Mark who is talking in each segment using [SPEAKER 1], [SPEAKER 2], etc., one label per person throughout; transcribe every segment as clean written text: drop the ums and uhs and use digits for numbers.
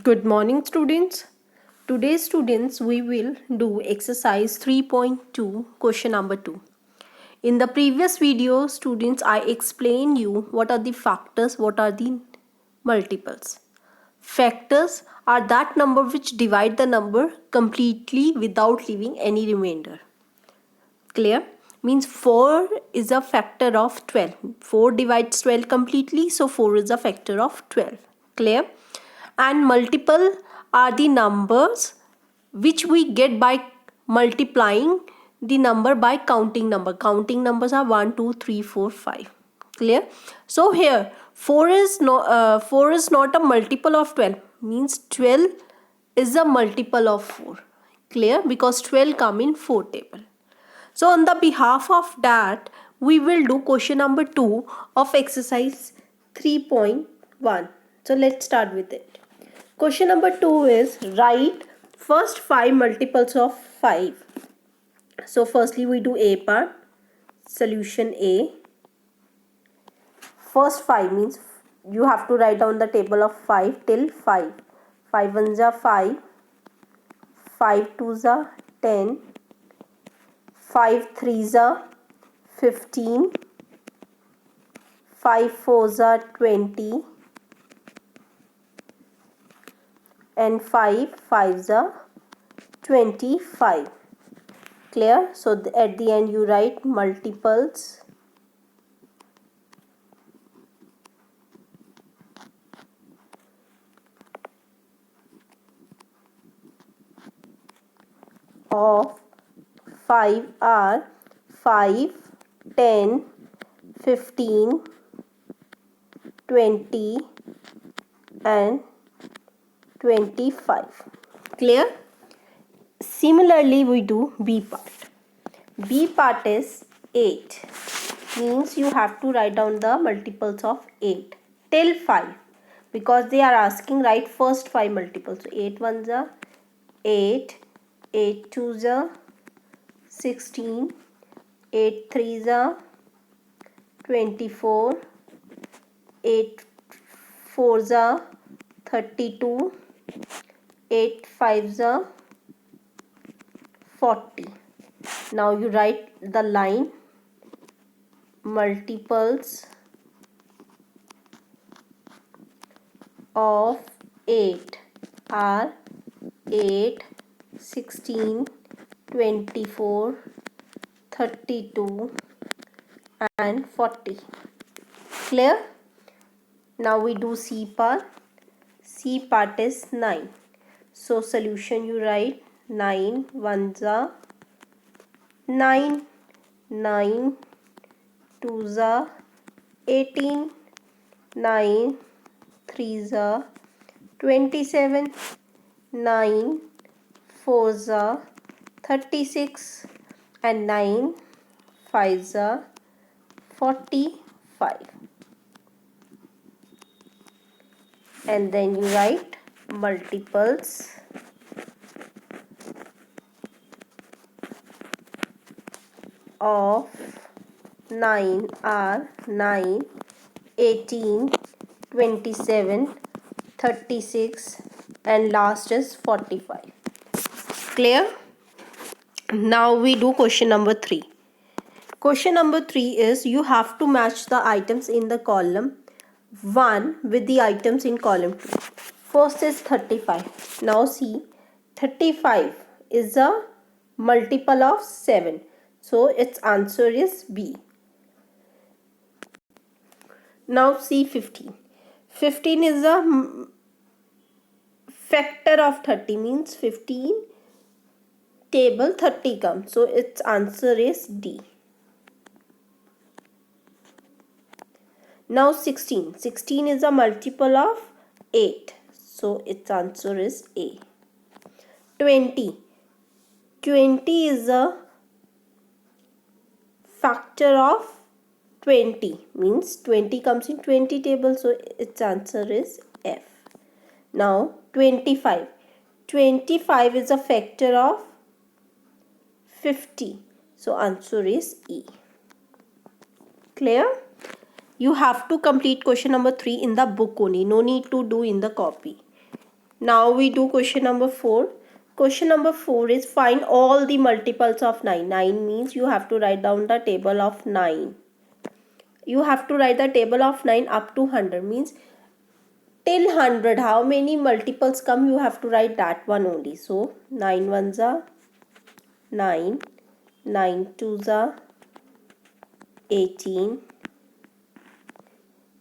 [SPEAKER 1] Good morning, students. Today, students, we will do exercise 3.2, question number 2. In the previous video, students, I explained you what are the factors, what are the multiples. Factors are that number which divide the number completely without leaving any remainder. Clear? Means 4 is a factor of 12. 4 divides 12 completely, so 4 is a factor of 12. Clear? And multiple are the numbers which we get by multiplying the number by counting number. Counting numbers are 1, 2, 3, 4, 5. Clear? So here 4 is not a multiple of 12. Means 12 is a multiple of 4. Clear? Because 12 come in 4 table. So on the behalf of that, we will do question number 2 of exercise 3.1. So let's start with it. Question number 2 is write first 5 multiples of 5. So firstly we do A part. Solution A. First 5 means you have to write down the table of 5 till 5. 5 1s are 5. 5 2s are 10. 5 3s are 15. 5 4s are 20. And 5 5s are 25. Clear? So at the end you write multiples of 5 are 5, 10, 15, 20 and 25. Clear? Similarly we do B part. B part is 8. Means you have to write down the multiples of 8 till 5 because they are asking write first 5 multiples. So 8 1s are 8, 8 2s are 16, 8 3s are 24, 8 4s are 32, 8 5s are 40. Now you write the line multiples of 8 are 8, 16, 24, 32 and 40. Clear? Now we do C part. C part is 9. So solution you write 9 1s are 9, 9 2s are 18, 9 3s are 27, 9 4s are 36 and 9 5s are 45. And then you write multiples of 9 are 9, 18, 27, 36 and last is 45. Clear? Now we do question number 3. Question number 3 is you have to match the items in the column 1 with the items in column 2. First is 35. Now see, 35 is a multiple of 7. So its answer is B. Now see 15. 15 is a factor of 30 means 15 table 30 comes. So its answer is D. Now 16. 16 is a multiple of 8. So its answer is A. 20. 20 is a factor of 20 means 20 comes in 20 table. So its answer is F. Now 25. 25 is a factor of 50. So answer is E. Clear? You have to complete question number 3 in the book only. No need to do in the copy. Now we do question number 4. Question number 4 is find all the multiples of 9. 9 means you have to write down the table of 9. You have to write the table of 9 up to 100, means till 100 how many multiples come, you have to write that one only. So 9 ones are 9, 9 twos are 18,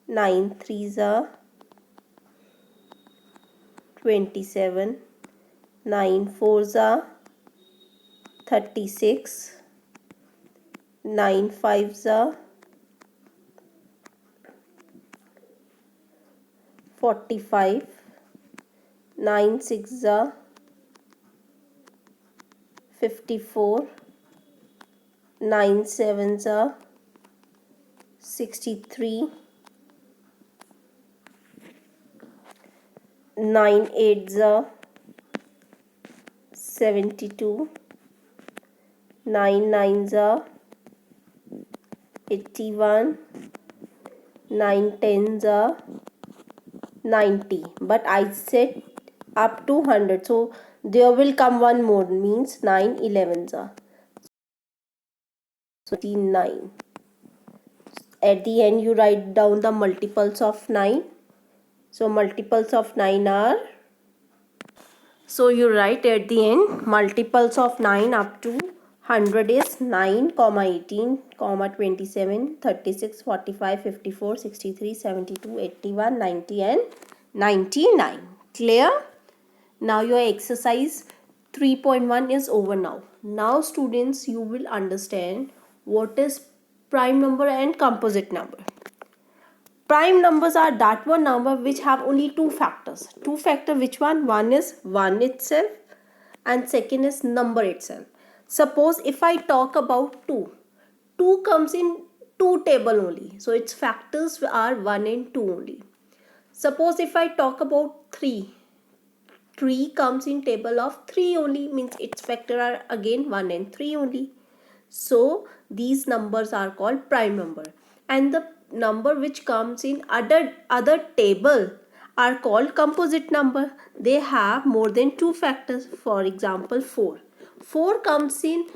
[SPEAKER 1] 9 threes are 27, 9 fours are 36, 9 fives are 45, 9 sixes are 54, 9 sevens are 63, 9 eights are 72, 9 nines are 81, 9 tens are 90, but I said up to 100, so there will come one more, means 9 elevens are 9. At the end you write down the multiples of 9. So multiples of 9 are, so you write at the end multiples of 9 up to 100 is 9, 18, 27, 36, 45, 54, 63, 72, 81, 90 and 99. Clear? Now your exercise 3.1 is over now. Now students, you will understand what is prime number and composite number. Prime numbers are that one number which have only two factors. Two factor, which one? One is 1 itself and second is number itself. Suppose if I talk about 2. 2 comes in 2 table only. So its factors are 1 and 2 only. Suppose if I talk about 3. 3 comes in table of 3 only, means its factor are again 1 and 3 only. So these numbers are called prime number, and the number which comes in other table are called composite number. They have more than two factors. For example, 4. 4 comes in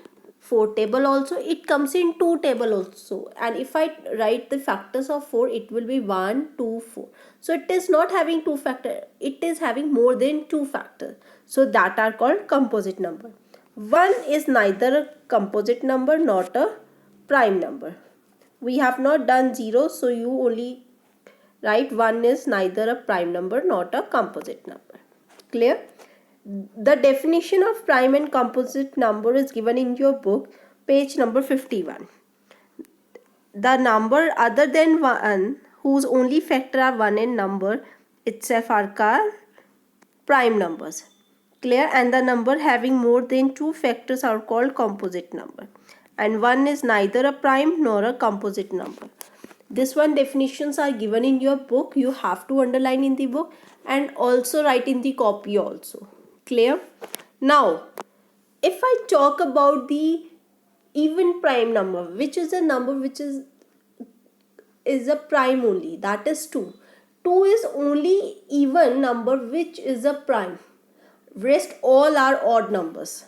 [SPEAKER 1] 4 table also, it comes in 2 table also, and if I write the factors of 4, it will be 1, 2, 4. So it is not having two factor, it is having more than two factors. So that are called composite number. 1 is neither a composite number not a prime number. We have not done 0, so you only write 1 is neither a prime number not a composite number. Clear? The definition of prime and composite number is given in your book, page number 51. The number other than 1 whose only factor are 1 and number itself are called prime numbers. Clear? And the number having more than two factors are called composite number. And 1 is neither a prime nor a composite number. This one definitions are given in your book. You have to underline in the book and also write in the copy also. Clear? Now, if I talk about the even prime number, which is a number which is a prime only, that is 2. 2 is only even number which is a prime. Rest all are odd numbers.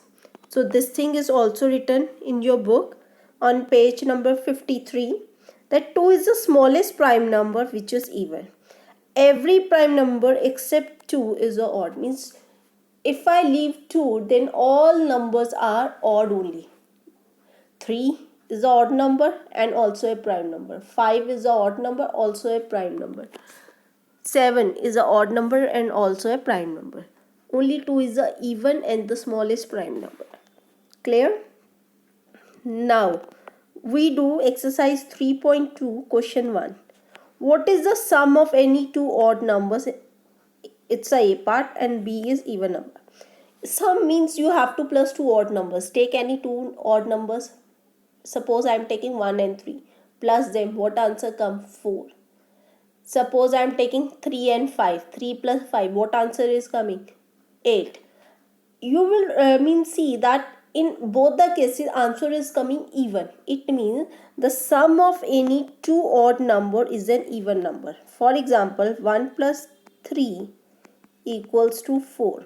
[SPEAKER 1] So this thing is also written in your book on page number 53, that 2 is the smallest prime number which is even. Every prime number except 2 is a odd, means if I leave 2, then all numbers are odd only. 3 is an odd number and also a prime number. 5 is an odd number, also a prime number. 7 is an odd number and also a prime number. Only 2 is the even and the smallest prime number. Clear? Now, we do exercise 3.2, question 1. What is the sum of any two odd numbers? It's a part and B is even number. Sum means you have to plus two odd numbers. Take any two odd numbers. Suppose I am taking 1 and 3. Plus them. What answer come? 4. Suppose I am taking 3 and 5. 3 plus 5. What answer is coming? 8. You will see that in both the cases answer is coming even. It means the sum of any two odd number is an even number. For example, 1 plus 3 equals to 4,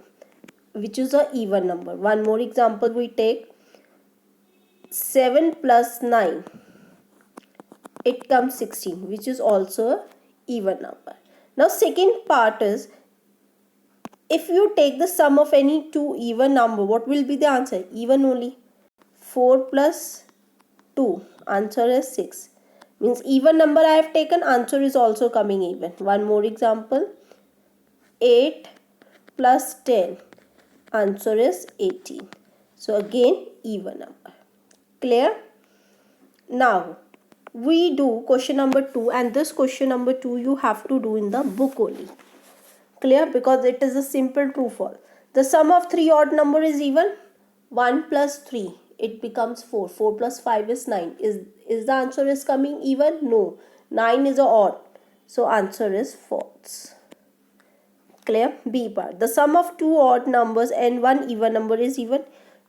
[SPEAKER 1] which is a even number. One more example we take. 7 plus 9, it comes 16, which is also a even number. Now second part is, if you take the sum of any two even number, what will be the answer? Even only. 4 plus 2, answer is 6. Means even number I have taken, answer is also coming even. One more example. 8 plus 10, answer is 18. So again even number. Clear? Now we do question number 2, and this question number 2 you have to do in the book only. Clear? Because it is a simple true false. The sum of three odd number is even. 1 plus 3, it becomes 4. 4 plus 5 is 9. Is the answer is coming even? No. 9 is a odd. So answer is false. Clear? B part. The sum of two odd numbers and one even number is even.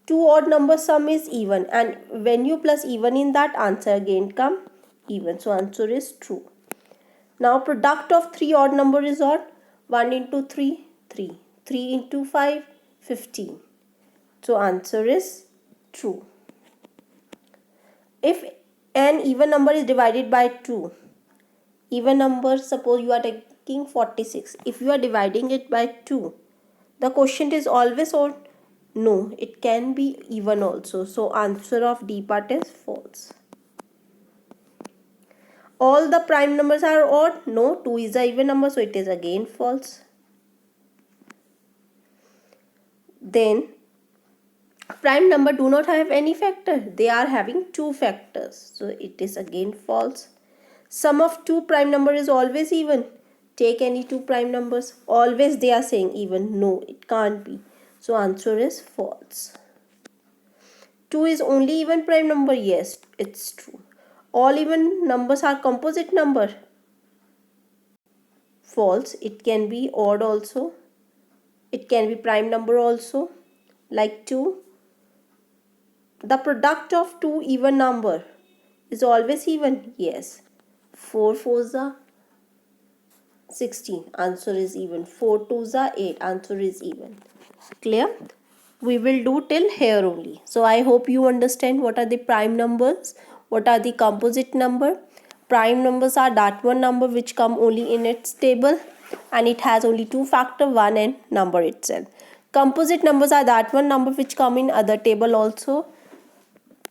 [SPEAKER 1] Two odd number sum is even, and when you plus even in that, answer again come even. So answer is true. Now product of three odd number is odd. 1 into 3, 3. 3 into 5, 15. So answer is true. If an even number is divided by 2, even number, suppose you are taking 46. If you are dividing it by 2, the quotient is always odd. No, it can be even also. So answer of D part is false. All the prime numbers are odd. No, 2 is a even number, so it is again false. Then prime number do not have any factor. They are having two factors, so it is again false. Sum of two prime number is always even. Take any two prime numbers. Always they are saying even. No, it can't be. So answer is false. 2 is only even prime number. Yes, it's true. All even numbers are composite number. False. It can be odd also. It can be prime number also. Like 2. The product of two even number is always even. Yes. 4 4s are 16. Answer is even. 4 2s are 8. Answer is even. Clear? We will do till here only. So I hope you understand what are the prime numbers, what are the composite number. Prime numbers are that one number which come only in its table and it has only two factor, 1 and number itself. Composite numbers are that one number which come in other table also.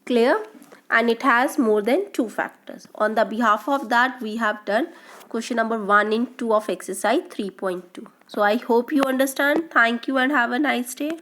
[SPEAKER 1] Clear? And it has more than two factors. On the behalf of that, we have done question number 1 and 2 of exercise 3.2. So I hope you understand. Thank you and have a nice day.